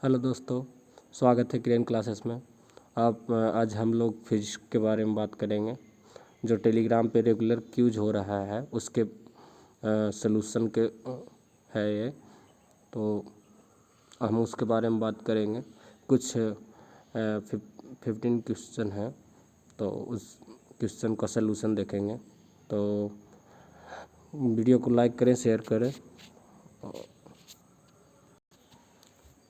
Hello दोस्तों, स्वागत है क्रेन क्लासेस में। आज हम लोग फिजिक्स के बारे में बात करेंगे। जो टेलीग्राम पे रेगुलर क्यूज हो रहा है उसके सलूशन के है ये, तो हम उसके बारे में बात करेंगे। कुछ 15 क्वेश्चन हैं, तो उस क्वेश्चन का सलूशन देखेंगे। तो वीडियो को लाइक करें, शेयर करें।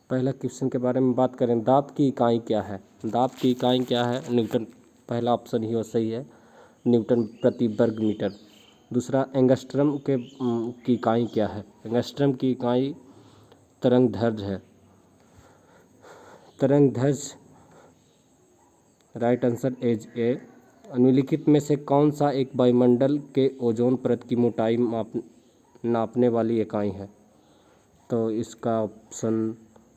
पहला क्वेश्चन के बारे में बात करें, दाब की इकाई क्या है? दाब की इकाई क्या है? न्यूटन। पहला ऑप्शन ही वो सही है, न्यूटन प्रति वर्ग मीटर। दूसरा, एंगस्ट्रम की इकाई क्या है? एंगस्ट्रम की इकाई तरंग दैर्घ्य है। तरंग दैर्घ्य राइट आंसर इज ए। निम्नलिखित में से कौन सा एक वायुमंडल के ओजोन परत की मोटाई नापने वाली इकाई है? तो इसका ऑप्शन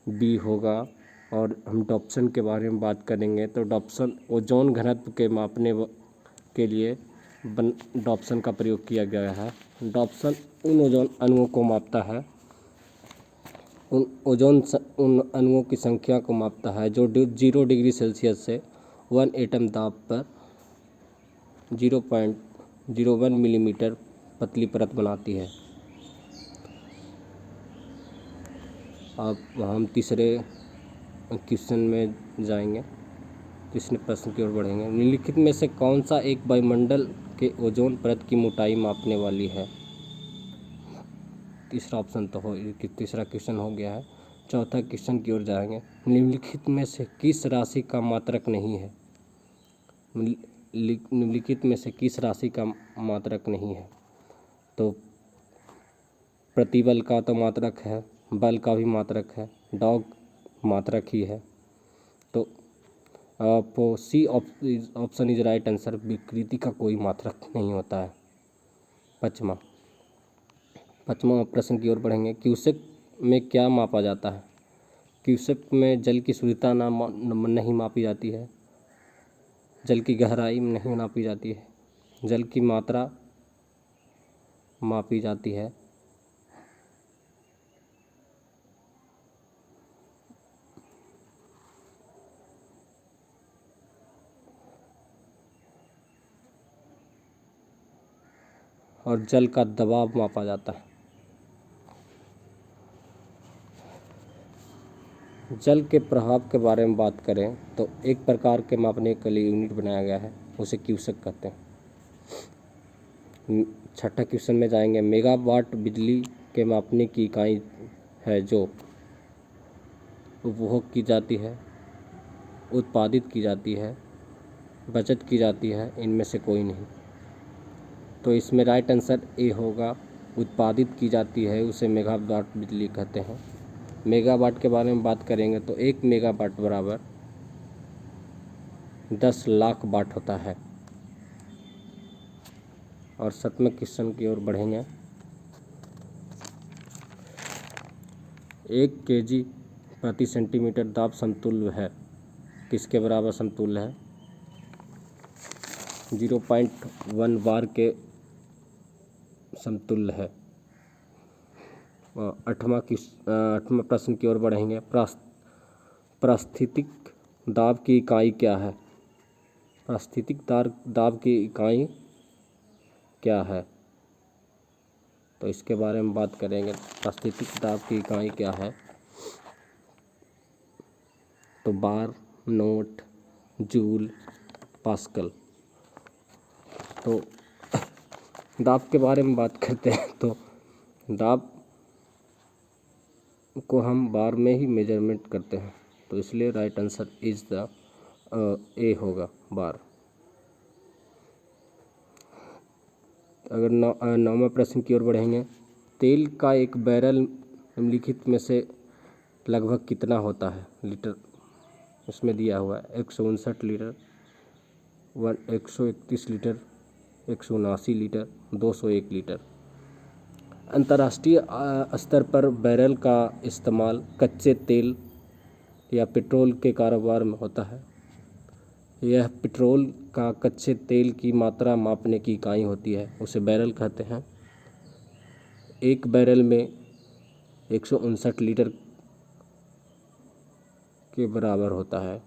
बी होगा। और हम डॉप्सन के बारे में बात करेंगे तो डॉप्सन ओजोन घनत्व के मापने के लिए डॉप्सन का प्रयोग किया गया है। डॉप्सन उन ओजोन अणुओं को मापता है, उन अणुओं की संख्या को मापता है जो 0 डिग्री सेल्सियस से 1 एटम दाब पर 0.01 मिलीमीटर पतली परत बनाती है। अब हम तीसरे क्वेश्चन में जाएंगे, तीसरे प्रश्न की ओर बढ़ेंगे। निम्नलिखित में से कौन सा एक वायुमंडल के ओजोन परत की मोटाई मापने वाली है? तीसरा ऑप्शन तो हो, तीसरा क्वेश्चन हो गया है। चौथा क्वेश्चन की ओर जाएंगे। निम्नलिखित में से किस राशि का मात्रक नहीं है? निम्नलिखित में से किस राशि का मात्रक नहीं है? तो प्रतिबल का तो मात्रक है, बल का भी मात्रक है, डॉग मात्रक ही है। तो C option is right answer. विकृति का कोई मात्रक नहीं होता है। पाँचवा प्रश्न की ओर बढ़ेंगे। क्यूसेक में क्या मापा जाता है? क्यूसेक में जल की शुद्धता नहीं मापी जाती है, जल की गहराई नहीं नापी जाती है, जल की मात्रा मापी जाती है। और जल का दबाव मापा जाता है। जल के प्रभाव के बारे में बात करें तो एक प्रकार के मापने के लिए यूनिट बनाया गया है, उसे क्यूसेक कहते हैं। छठा क्वेश्चन में जाएंगे। मेगावाट बिजली के मापने की इकाई है जो उपभोग की जाती है, उत्पादित की जाती है, बचत की जाती है, इनमें से कोई नहीं। तो इसमें राइट आंसर ए होगा। उत्पादित की जाती है उसे मेगावाट बिजली कहते हैं। मेगावाट के बारे में बात करेंगे तो 1 मेगावाट बराबर 10 लाख वाट होता है। और 7वें क्वेश्चन की ओर बढ़ेंगे। 1 kg प्रति सेंटीमीटर दाब समतुल्य है, किसके बराबर समतुल्य है? 0.1 बार के समतुल्य है। 8वां प्रश्न की ओर बढ़ेंगे। प्रास्थितिक दाब की इकाई क्या है? प्रास्थितिक दाब की इकाई क्या है? तो इसके बारे में बात करेंगे। प्रास्थितिक दाब की इकाई क्या है? तो बार, नोट, जूल, पास्कल। तो दाब के बारे में बात करते हैं तो दाब को हम बार में ही मेजरमेंट करते हैं, तो इसलिए राइट आंसर इज द ए होगा, बार। अगर 9वें प्रश्न की ओर बढ़ेंगे। तेल का एक बैरल निम्नलिखित में से लगभग कितना होता है लीटर? इसमें दिया हुआ है 159 लीटर, 131 लीटर, 179 लीटर, 201 लीटर। अंतर्राष्ट्रीय स्तर पर बैरल का इस्तेमाल कच्चे तेल या पेट्रोल के कारोबार में होता है। यह पेट्रोल का कच्चे तेल की मात्रा मापने की इकाई होती है, उसे बैरल कहते हैं। एक बैरल में 159 लीटर के बराबर होता है।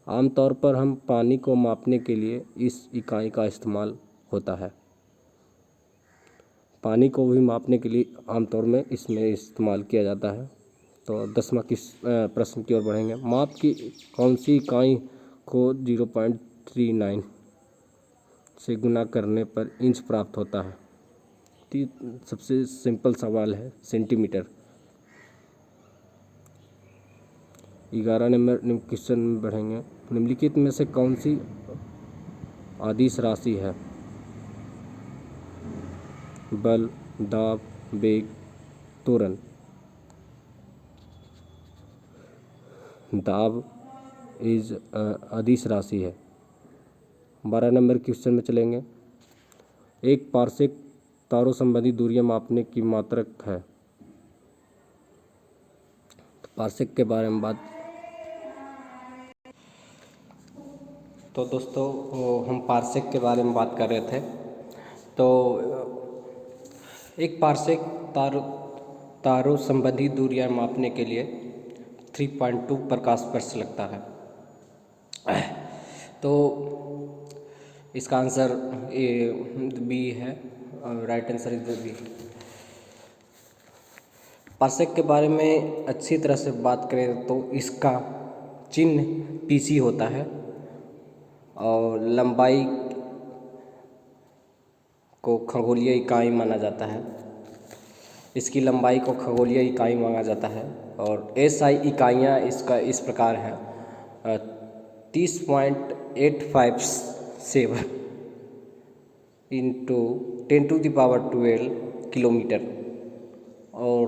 आमतौर पर हम पानी को मापने के लिए इस इकाई का इस्तेमाल होता है। पानी को भी मापने के लिए आमतौर में इसमें इस्तेमाल किया जाता है। तो 10वां प्रश्न की ओर बढ़ेंगे। माप की कौन सी इकाई को 0.39 से गुना करने पर इंच प्राप्त होता है? सबसे सिंपल सवाल है, सेंटीमीटर। 11 नंबर क्वेश्चन में बढ़ेंगे। निम्नलिखित में से कौन सी अदिश राशि है? बल, दाब, वेग, त्वरण। दाब इज अदिश राशि है। 12 नंबर क्वेश्चन में चलेंगे। एक पारसेक तारों संबंधी दूरियां मापने की मात्रक है। तो पारसेक के बारे में बात, तो दोस्तों हम पारसेक के बारे में बात कर रहे थे। तो एक पारसेक तारों संबंधी दूरियां मापने के लिए 3.2 प्रकाश वर्ष लगता है। तो इसका आंसर बी है, right answer is B. Parsec के बारे में अच्छी तरह से बात करें तो इसका चिन्ह पीसी होता है और लंबाई को खगोलीय इकाई माना जाता है। इसकी लंबाई को खगोलीय इकाई माना जाता है और एसआई इकाइयाँ इसका इस प्रकार है। 30.857 इंटू 10⁻12 किलोमीटर और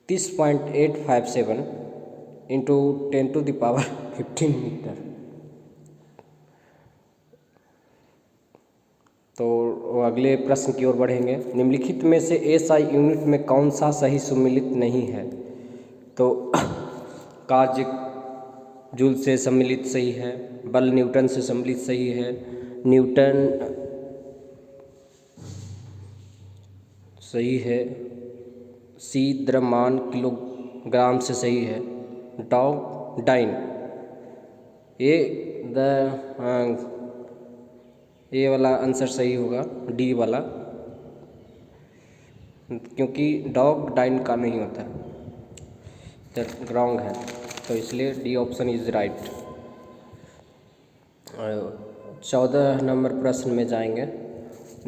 30.857 इंटू 10⁻15 मीटर। तो अगले प्रश्न की ओर बढ़ेंगे। निम्नलिखित में से एसआई यूनिट में कौन सा सही सम्मिलित नहीं है? तो कार्य जूल से सम्मिलित सही है, बल न्यूटन से सम्मिलित सही है, न्यूटन सही है, सी द्रव्यमान किलोग्राम से सही है, डॉग डाइन ये वाला आंसर सही होगा, डी वाला, क्योंकि डॉग डाइन का नहीं होता, रॉन्ग है, तो इसलिए D option is right. 14 number प्रश्न में जाएंगे।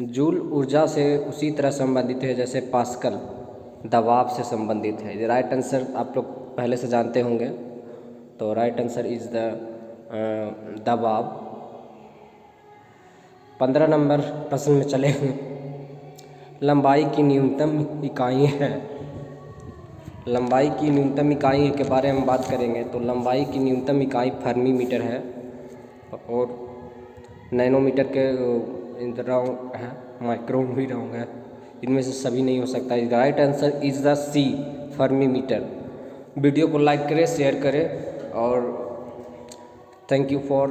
जूल ऊर्जा से उसी तरह संबंधित है जैसे पास्कल दबाव से संबंधित है। ये राइट आंसर आप लोग पहले से जानते होंगे, तो राइट आंसर इज द दबाव। 15 नंबर प्रश्न में चलेंगे। लंबाई की न्यूनतम इकाई है। लंबाई की न्यूनतम इकाई के बारे में बात करेंगे तो लंबाई की न्यूनतम इकाई फर्मी मीटर है और नैनोमीटर के रॉन्ग है, माइक्रोन भी रॉन्ग है, इनमें से सभी नहीं हो सकता। Right answer is the C, Fermi metre. Video को लाइक करें, शेयर करें और thank you for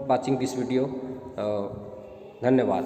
watching this video. धन्यवाद।